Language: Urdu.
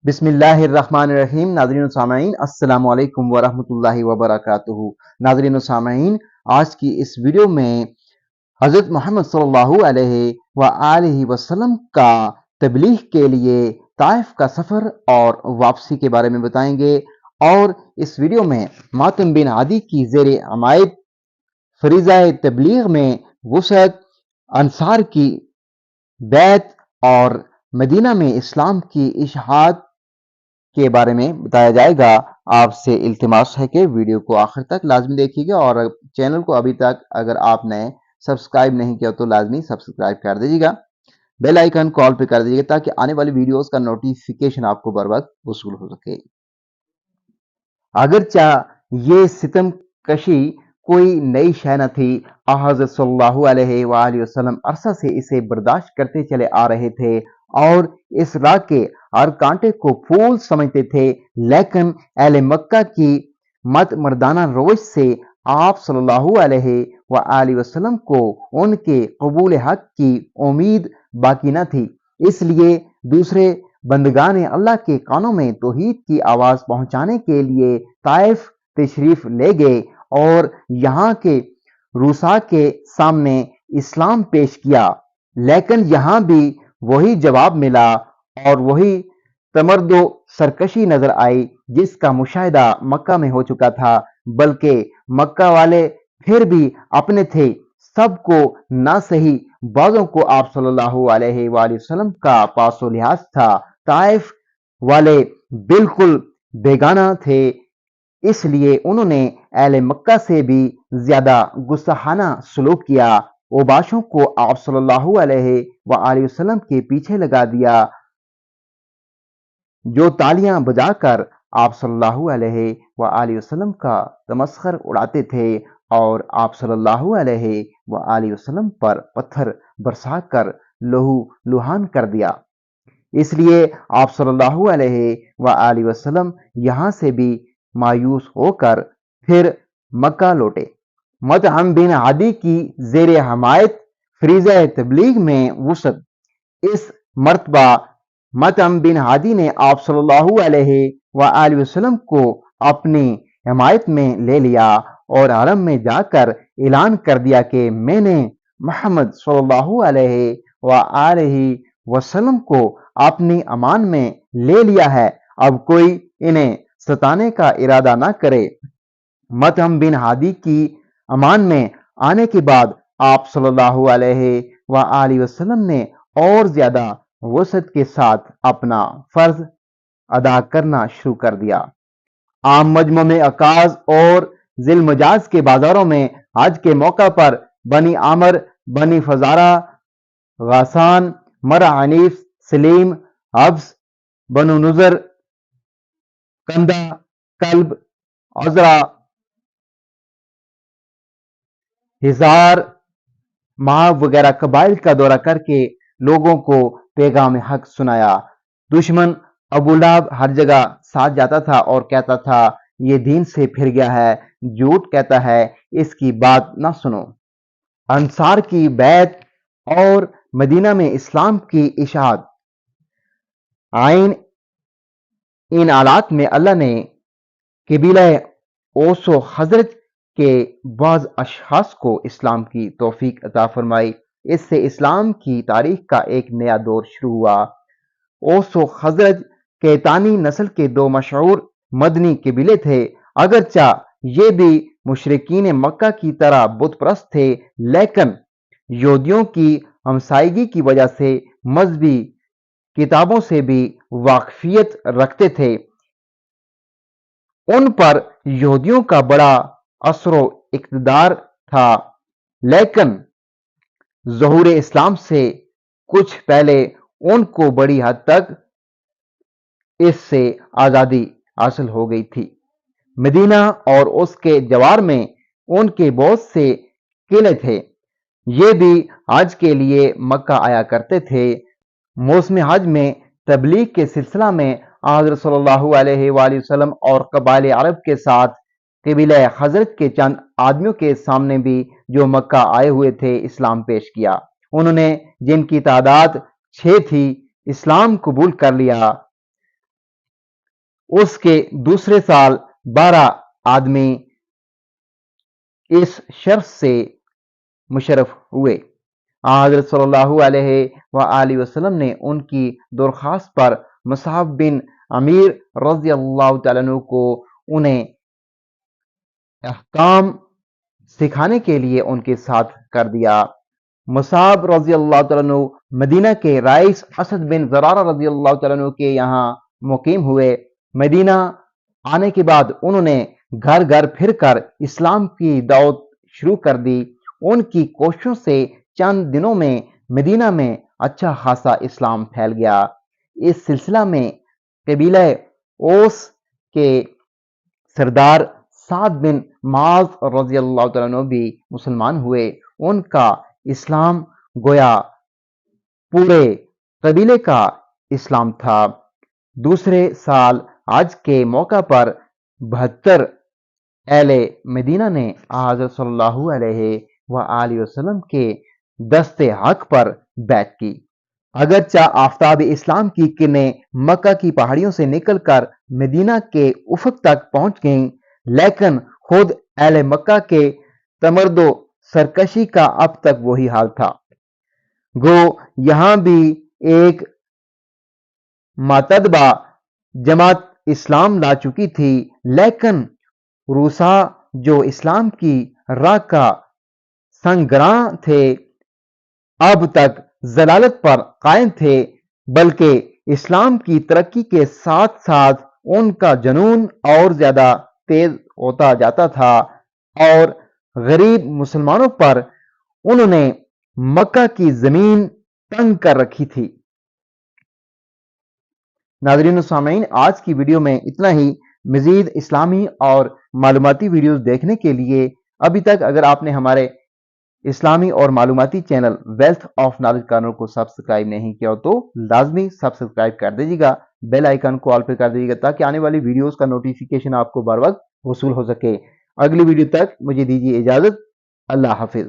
بسم اللہ الرحمن الرحیم۔ ناظرین و سامعین، السلام علیکم ورحمۃ اللہ وبرکاتہ۔ ناظرین و سامعین، آج کی اس ویڈیو میں حضرت محمد صلی اللہ علیہ وآلہ وسلم کا تبلیغ کے لیے طائف کا سفر اور واپسی کے بارے میں بتائیں گے، اور اس ویڈیو میں ماتم بن عدی کی زیر حمایت فریضہ تبلیغ میں وسعت، انصار کی بیعت اور مدینہ میں اسلام کی اشاعت کے بارے میں بتایا جائے گا۔ آپ سے التماس ہے کہ ویڈیو کو آخر تک لازمی دیکھیے گا، اور چینل کو ابھی تک اگر آپ نے سبسکرائب نہیں کیا تو لازمی سبسکرائب کر دیجیے گا، بیل آئیکن کال پہ کر دیجیے گا تاکہ آنے والی ویڈیوز کا نوٹیفیکیشن آپ کو بر وقت وصول ہو سکے۔ اگرچہ یہ ستم کشی کوئی نئی شے نہ تھی، حضرت صلی اللہ علیہ وآلہ وسلم عرصہ سے اسے برداشت کرتے چلے آ رہے تھے اور اس راہ کے ہر کانٹے کو پھول سمجھتے تھے، لیکن اہل مکہ کی مت مردانہ روش سے آپ صلی اللہ علیہ وآلہ وسلم کو ان کے قبول حق کی امید باقی نہ تھی، اس لیے دوسرے بندگان اللہ کے کانوں میں توحید کی آواز پہنچانے کے لیے طائف تشریف لے گئے اور یہاں کے روسا کے سامنے اسلام پیش کیا، لیکن یہاں بھی وہی جواب ملا اور وہی تمرد و سرکشی نظر آئی جس کا مشاہدہ مکہ میں ہو چکا تھا، بلکہ مکہ والے پھر بھی اپنے تھے، سب کو نہ صحیح بعضوں کو آپ صلی اللہ علیہ وآلہ وسلم کا پاس و لحاظ تھا۔ طائف والے بالکل بیگانہ تھے، اس لیے انہوں نے اہل مکہ سے بھی زیادہ گستاخانہ سلوک کیا، اوباشوں کو آپ صلی اللہ علیہ وآلہ وسلم کے پیچھے لگا دیا، جو تالیاں بجا کر آپ صلی اللہ علیہ وآلہ وسلم کا تمسخر اڑاتے تھے اور آپ صلی اللہ علیہ وآلہ وسلم پر پتھر برسا کر لہو لہان کر دیا۔ اس لیے آپ صلی اللہ علیہ وآلہ وسلم یہاں سے بھی مایوس ہو کر پھر مکہ لوٹے۔ مطعم بن عدی کی زیر حمایت فریضہ تبلیغ میں وسعت۔ اس مرتبہ مطعم بن عدی نے آپ صلی اللہ علیہ وآلہ وسلم کو اپنی حمایت میں لے لیا اور حرم میں جا کر اعلان کر دیا کہ میں نے محمد صلی اللہ علیہ وآلہ وسلم کو اپنی امان میں لے لیا ہے، اب کوئی انہیں ستانے کا ارادہ نہ کرے۔ مطعم بن عدی کی امان میں آنے کے بعد آپ صلی اللہ علیہ وآلہ وسلم نے اور زیادہ وسعت کے ساتھ اپنا فرض ادا کرنا شروع کر دیا۔ عام مجمع میں عکاظ اور ذی المجاز کے بازاروں میں حج کے موقع پر بنی عامر، بنی فزارہ، غاسان، مرہ عنیف، سلیم، حبس، بنو نذر، کندہ، کلب، عذرا، ہزار، معاب وغیرہ قبائل کا دورہ کر کے لوگوں کو پیغام حق سنایا۔ دشمن ابو لہب ہر جگہ ساتھ جاتا تھا اور کہتا تھا یہ دین سے پھر گیا ہے، جھوٹ کہتا ہے، اس کی بات نہ سنو۔ انصار کی بیعت اور مدینہ میں اسلام کی اشاعت۔ ان حالات میں اللہ نے قبیلہ اوس و خزرج کے بعض اشخاص کو اسلام کی توفیق عطا فرمائی، اس سے اسلام کی تاریخ کا ایک نیا دور شروع ہوا۔ اوس و خزرج کیتانی نسل کے دو مشہور مدنی قبیلے تھے، اگرچہ یہ بھی مشرکین مکہ کی طرح بت پرست تھے، لیکن یہودیوں کی ہمسائیگی کی وجہ سے مذہبی کتابوں سے بھی واقفیت رکھتے تھے۔ ان پر یہودیوں کا بڑا اثر و اقتدار تھا، لیکن ظہور اسلام سے کچھ پہلے ان کو بڑی حد تک اس سے آزادی حاصل ہو گئی تھی۔ مدینہ اور اس کے جوار میں ان کے بہت سے قلعے تھے، یہ بھی حج کے لیے مکہ آیا کرتے تھے۔ موسم حج میں تبلیغ کے سلسلہ میں حضرت صلی اللہ علیہ وآلہ وسلم اور قبائل عرب کے ساتھ قبیلہ خزرج کے چند آدمیوں کے سامنے بھی جو مکہ آئے ہوئے تھے اسلام پیش کیا۔ انہوں نے، جن کی تعداد 6 تھی، اسلام قبول کر لیا۔ اس کے دوسرے سال 12 آدمی اس شرط سے مشرف ہوئے۔ حضرت صلی اللہ علیہ وآلہ وسلم نے ان کی درخواست پر مصعب بن عمیر رضی اللہ تعالیٰ عنہ کو انہیں احکام سکھانے کے لیے ان کے ساتھ کر دیا۔ مصعب رضی اللہ تعالیٰ عنہ مدینہ کے رئیس اسد بن زرارہ رضی اللہ تعالیٰ عنہ کے یہاں مقیم ہوئے۔ مدینہ آنے کے بعد انہوں نے گھر گھر پھر کر اسلام کی دعوت شروع کر دی۔ ان کی کوششوں سے چند دنوں میں مدینہ میں اچھا خاصا اسلام پھیل گیا۔ اس سلسلہ میں قبیلہ اوس کے سردار سعد بن معاذ رضی اللہ تعالیٰ عنہ بھی مسلمان ہوئے۔ ان کا اسلام گویا پورے قبیلے کا اسلام تھا۔ دوسرے سال حج کے موقع پر 72 اہل مدینہ نے حضرت صلی اللہ علیہ وآلہ وسلم کے دست حق پر بیعت کی۔ اگرچہ آفتاب اسلام کی کرنیں مکہ کی پہاڑیوں سے نکل کر مدینہ کے افق تک پہنچ گئیں، لیکن خود اہل مکہ کے تمرد و سرکشی کا اب تک وہی حال تھا۔ گو یہاں بھی ایک معتدبہ جماعت اسلام لا چکی تھی، لیکن روسا جو اسلام کی راہ کا سنگراں تھے اب تک ضلالت پر قائم تھے، بلکہ اسلام کی ترقی کے ساتھ ساتھ ان کا جنون اور زیادہ تیز ہوتا جاتا تھا اور غریب مسلمانوں پر انہوں نے مکہ کی زمین تنگ کر رکھی تھی۔ ناظرین و سامعین، آج کی ویڈیو میں اتنا ہی۔ مزید اسلامی اور معلوماتی ویڈیوز دیکھنے کے لیے ابھی تک اگر آپ نے ہمارے اسلامی اور معلوماتی channel wealth of knowledge corner کو سبسکرائب نہیں کیا ہو تو لازمی سبسکرائب کر دیجیے گا، بیل آئیکن کو آل پہ کر دیجیے گا تاکہ آنے والی ویڈیوز کا نوٹیفیکیشن آپ کو بر وقت وصول ہو سکے۔ اگلی ویڈیو تک مجھے دیجیے اجازت۔ اللہ حافظ۔